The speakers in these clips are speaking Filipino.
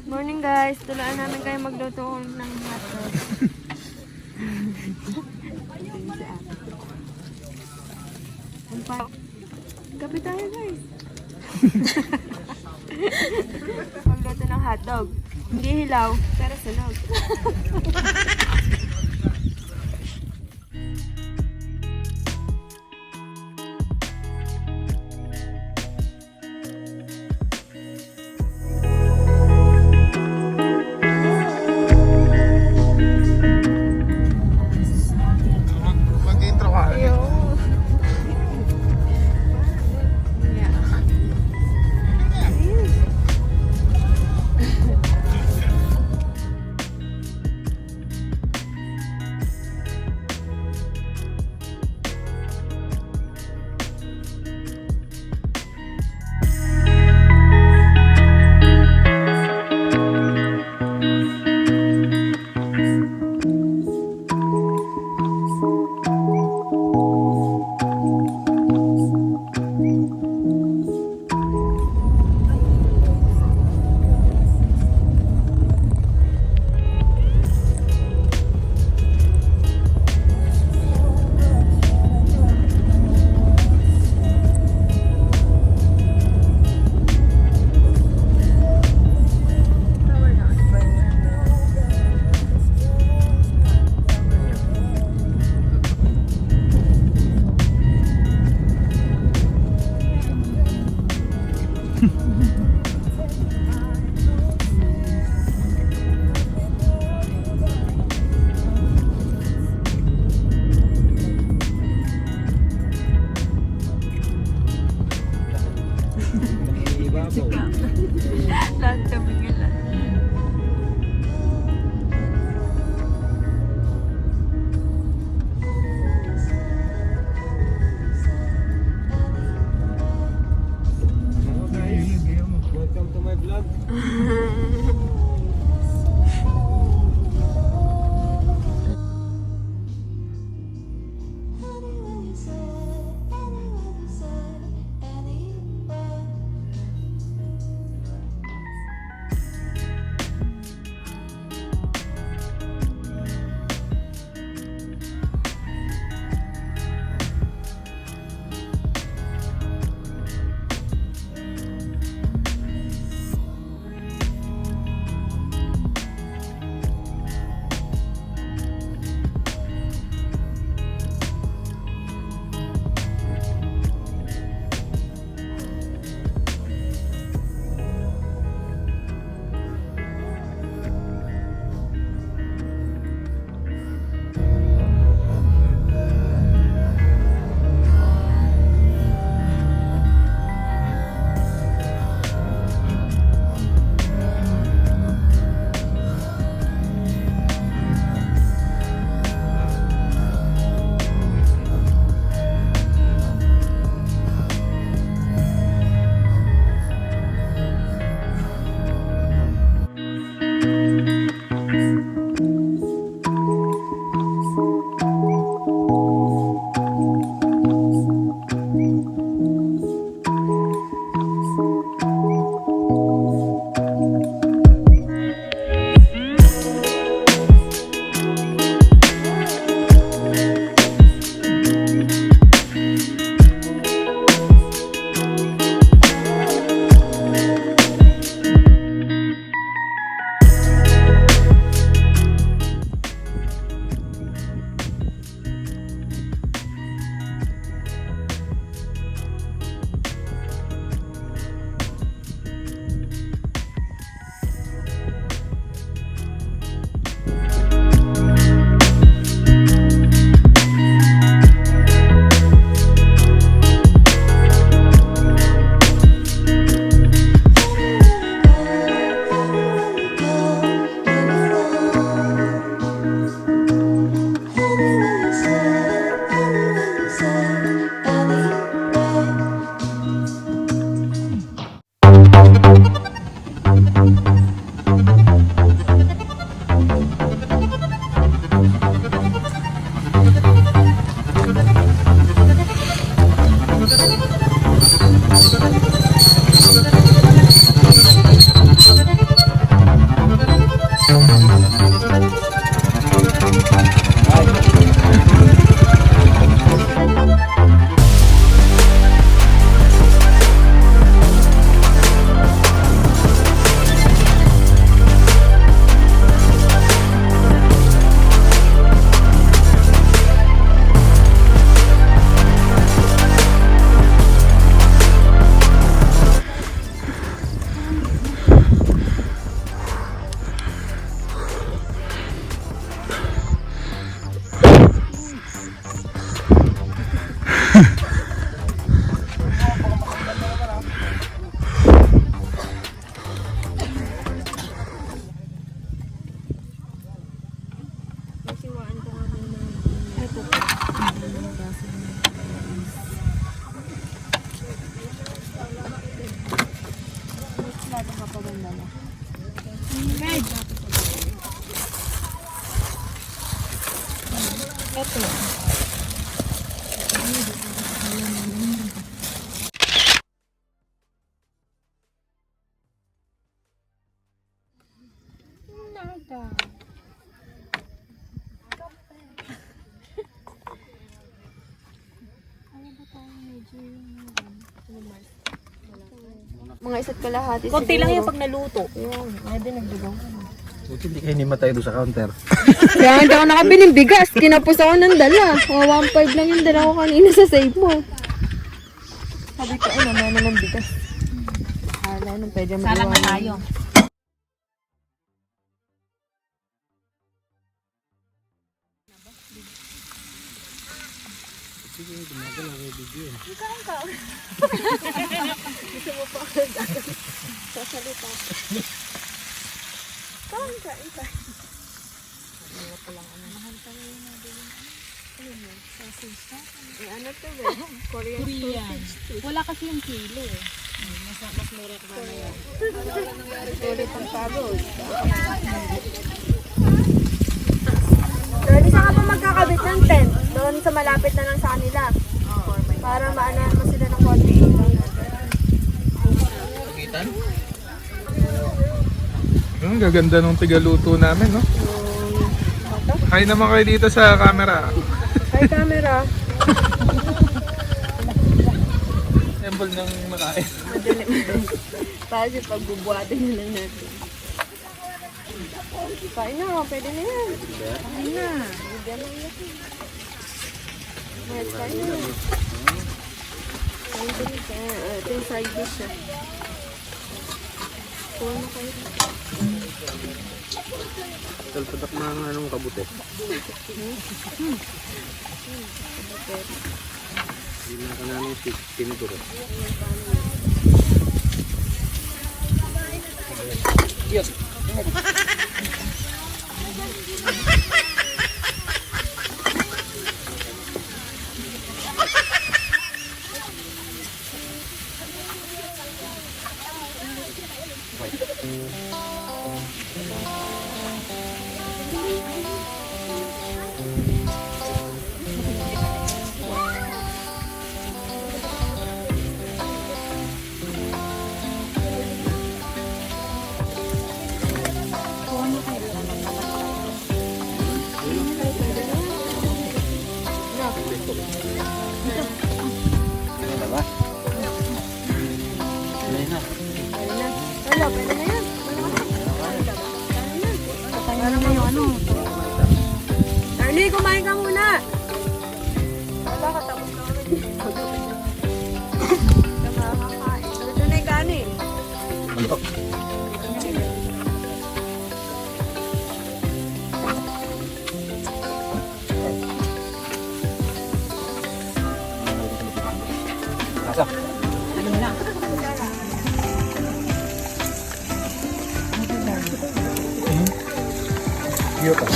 Morning guys, tulaan namin kayo magluto ng hotdog. Gabi tayo guys. Magluto ng hotdog. Hindi hilaw, pero sunog. Lahat kami nila. Hello guys, welcome to my vlog. plato ka pa rin dala. Red. Ito. Nada. Mga isa't kalahati. Konti lang siguro. yung pag naluto. Yan, ay din nagdugaw. Buti hindi kayo nimatay doon sa counter. Kaya hindi ako nakabiling bigas. Kinapos ako ng dala. 1.5 lang yung dala ko kanina sa save mo. Sabi ko, ay, mamaya naman bigas. Hala, nung pwede Salang na tayo. Sasalita. Kain ka. Eh, ano to ba? Korean sausage. Wala kasi yung kilo eh. Mas mura ka na yan. Ulit ang pagod. Doon, saan ka pa magkakabit ng tent? Doon sa malapit na lang sa kanila. Para maanahan mo sila ng konti. Ang gaganda nung tigaluto namin, no? Hi naman kayo dito sa camera. Hi, camera. Symbol ng makain. Para sa pagbubuhatin na lang natin. Kain na, pwede na yan. Kain na. Bigyan lang natin. Kain na. Kain din ka. Ito yung side dish siya. Kuha na kayo. Talpatak na ng anong kabute. Hindi na ka namin tinuturo. Yes. Wala, pwede na yan. Parang na yung ano. Darlie, kumain ka muna. Wala ka, tapos na kami. Nakakakain. Ito na yung kanin. Mantok. Asa? Ano lang. Iyo ka.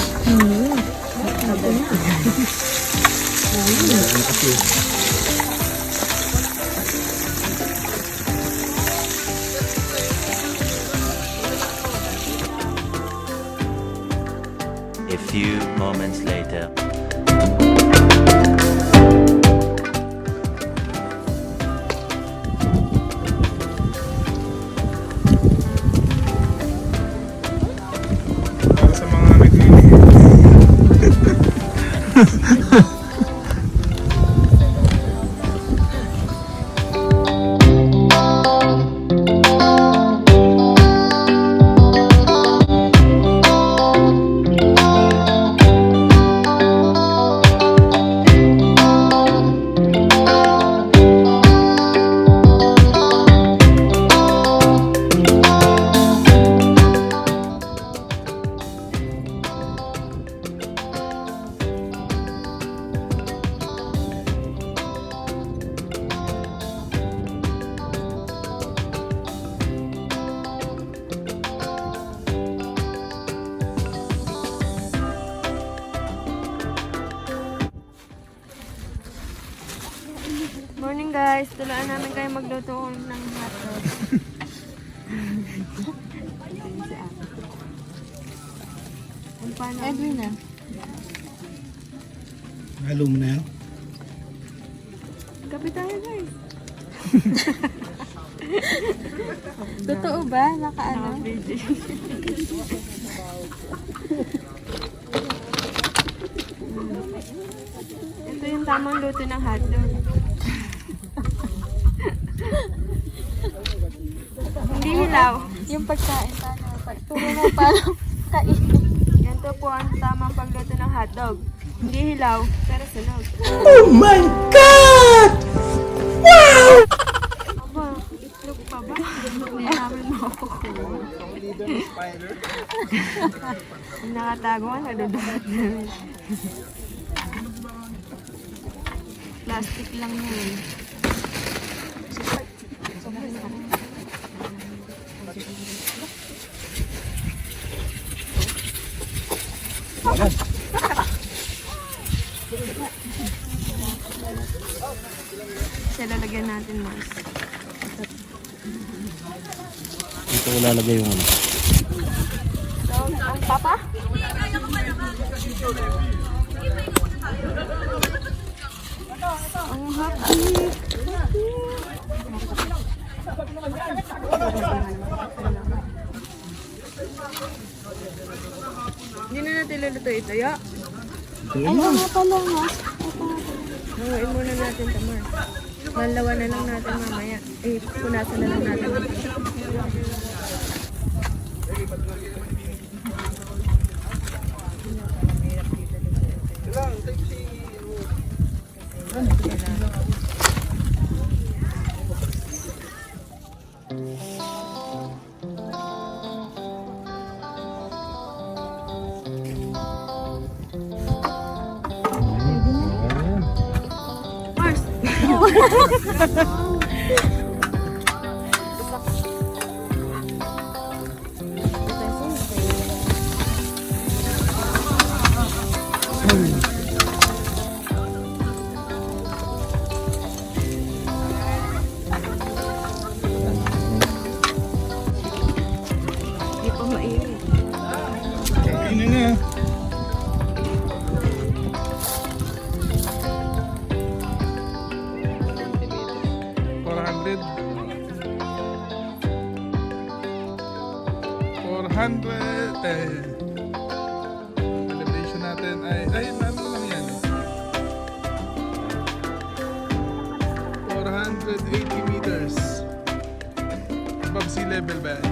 A few moments later. Para sa mga naglilihi. Morning guys, tulaan namin kayo magluto ng hotdog. paano? Edwin na. Halo mo na yan. Kape tayo guys. Totoo ba? Naka-ano? Ito yung tamang luto ng hotdog. Hindi hilaw. Yung pagkain, paano? Turo mo paano kainin. Ganito po ang tamang pagluto ng hotdog. Hindi hilaw, pero sunog. Oh my God! Wow! Aba, itlog pa ba? Hindi namin makukuha. Yung nakatago ka, nadudulot namin. Plastic lang yun. Siya lalagyan natin, Mars. Ito ko lalagay yung ano. So, ang papa? Ang happy. Hindi na natin luluto ito, ya? Ay, nga pala nga. Hangain muna natin, Tamar. Malawa na lang natin mamaya. Eh, punasan na lang natin. Mars! Hindi pa mainit. Kainin na. Elevation natin ay ano lang yan, 480 meters above sea level ba yan?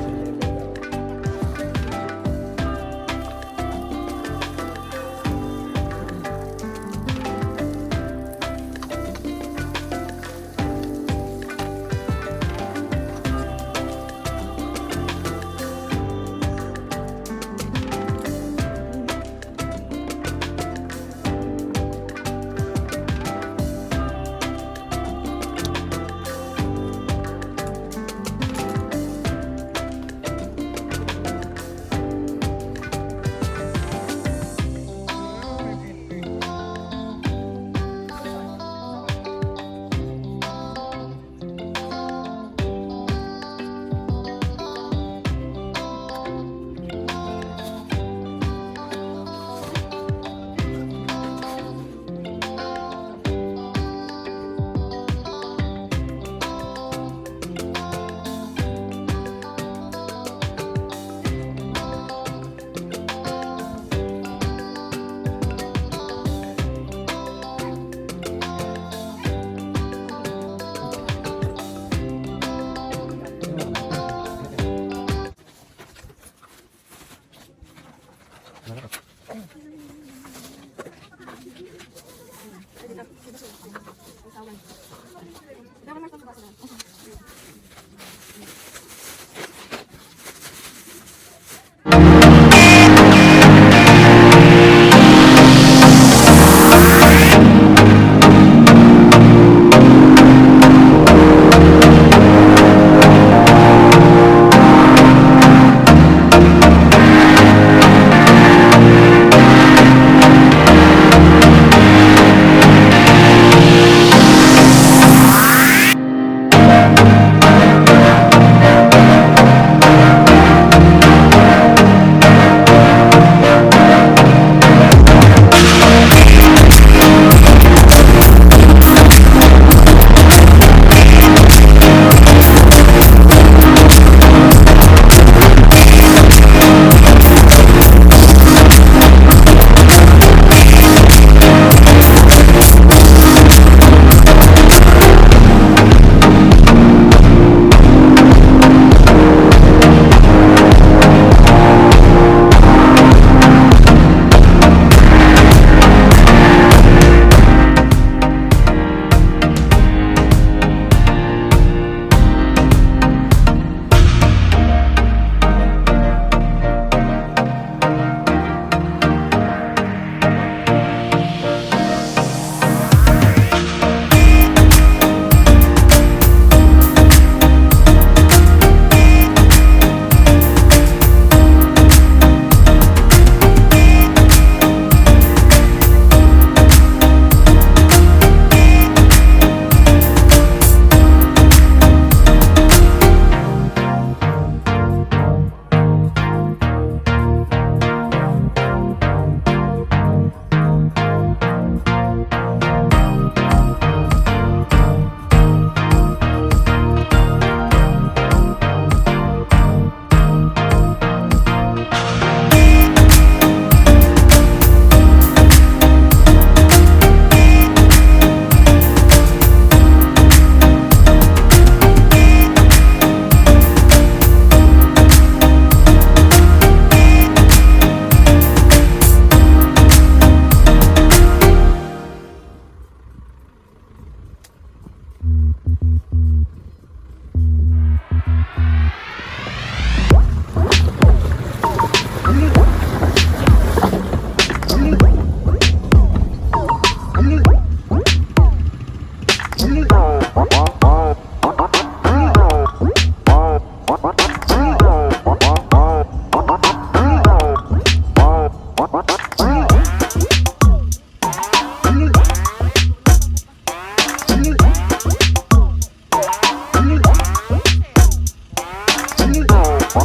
May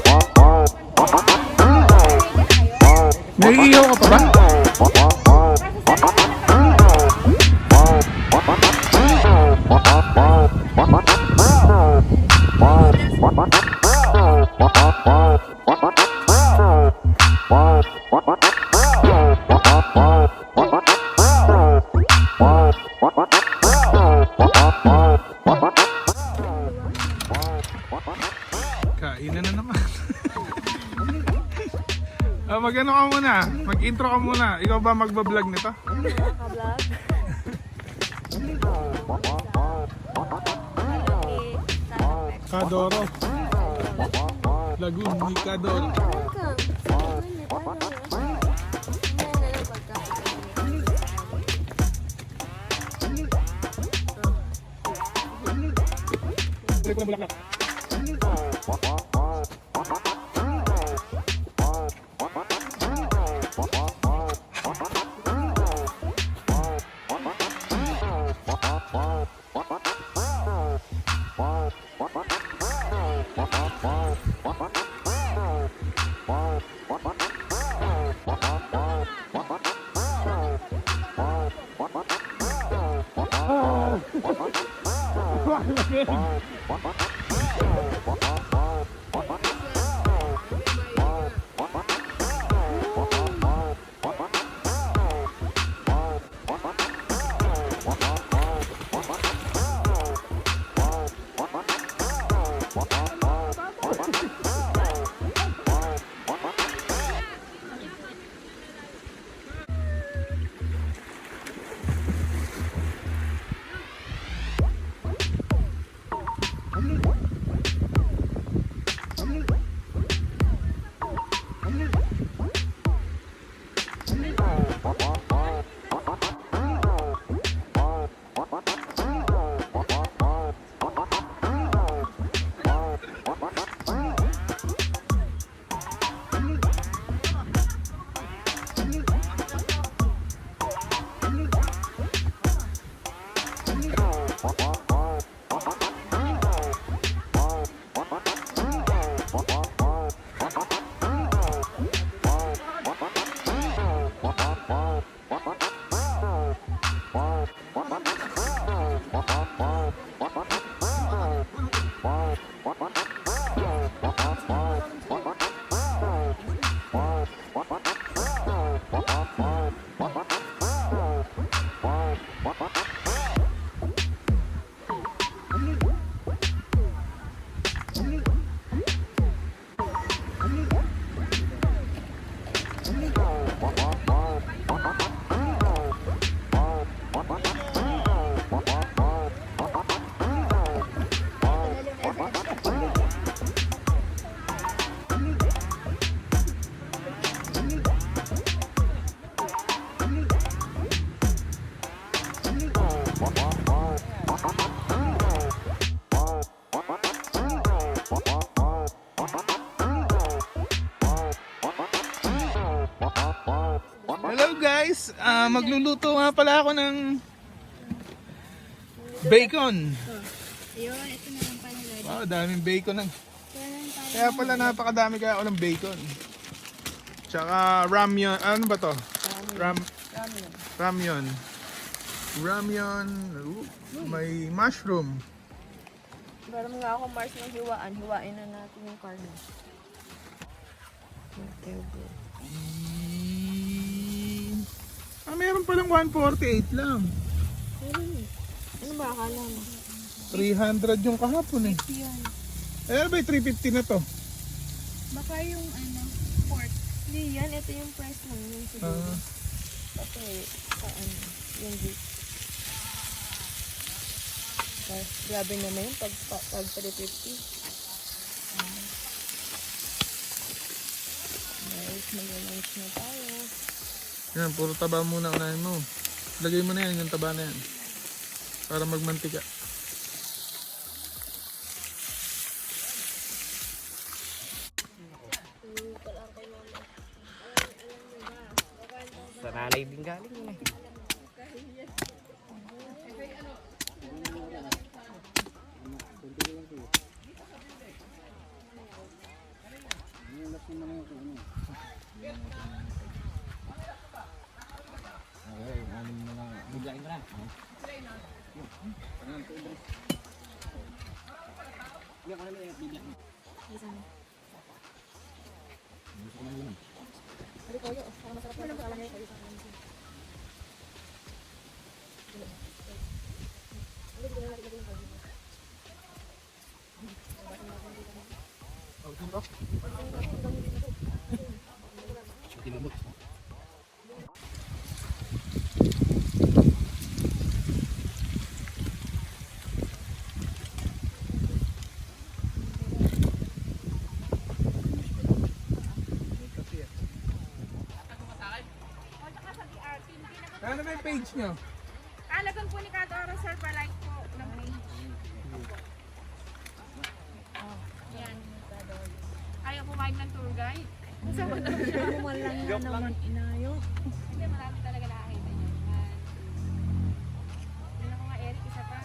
ihaw ka pa ba? Kainan na naman. Mag-ano ka muna? Mag-intro ka muna. Ikaw ba magbablog nito? Doro. Lagoon, ni Doro. Balik ko na bulaklak. Hello guys, magluluto nga pala ako ng bacon. Ayun, ito na lang pala ready. Wow, daming bacon ng. Kaya pala napakadami kaya ako ng bacon. Tsaka ramyun, ano ba to? Ramyun. Ramyun, may mushroom. Meron nga ako Mars ng hiwaan. Hiwain na natin yung karne. Meron palang 148 lang. Ano ba akala mo? 300 yung kahapon eh. Eh, ba 350 na to? Baka yung pork. Hindi yan. Ito yung price lang yun siguro. Ito yung beef. Grabe naman yun pag 350. Guys, mag-lunch na tayo. Yan, puro taba muna unahin mo. Lagay mo na yan, yung taba na yan. Para magmantika. Sa nanay din galing yun eh. Ano ba yung page nyo? Lagoon po ni Doro, sir, palike po ng page. Yan. Ayaw pumayag ng tour guide. Kasama na siya. Walang nga naman inayo. Hindi, marami talaga nakakita niya. Tingnan ko nga, Eric, isa pa.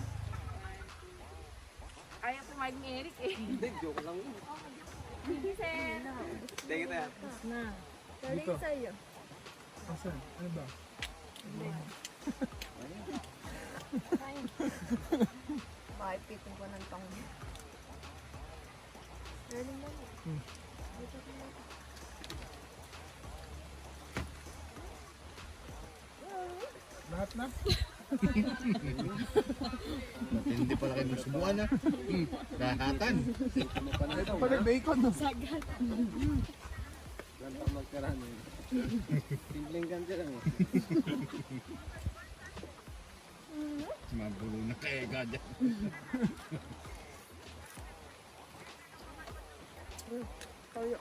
Ayaw pumayag ni Eric eh. Hindi, joke lang yun. Hindi, sir. Thank you, tayo. Na. Sorry sa'yo. Asan? Ano ba? Maipitin ko ng tong. Galing ba? Lahat na? Matindi pala kayo magsubukan na. Kahatan. Ito pala bacon, no? Ganto magkaraan eh. Simpleng ganto lang eh. Mabulo na kaya gada. Toyo.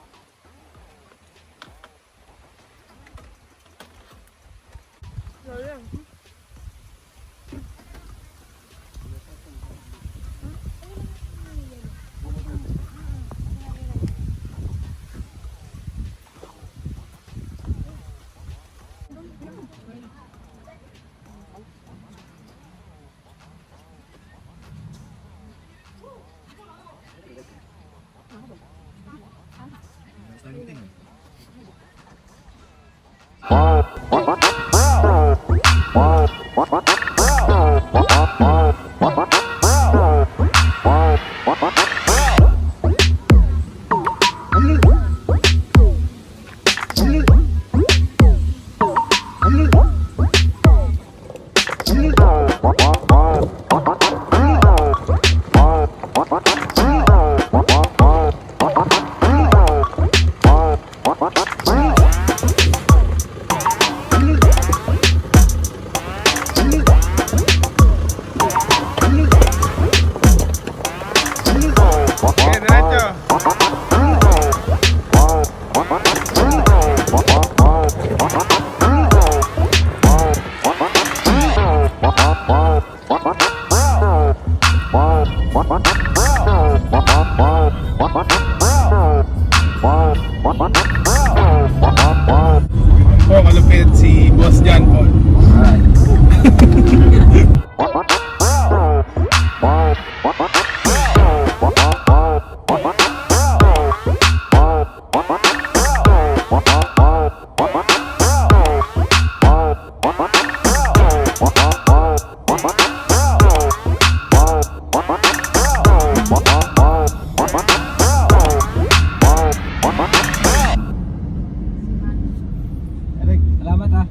Toyo. Okay, diretso. Oh, malupit si Boss John Paul. Eric, salamat ah.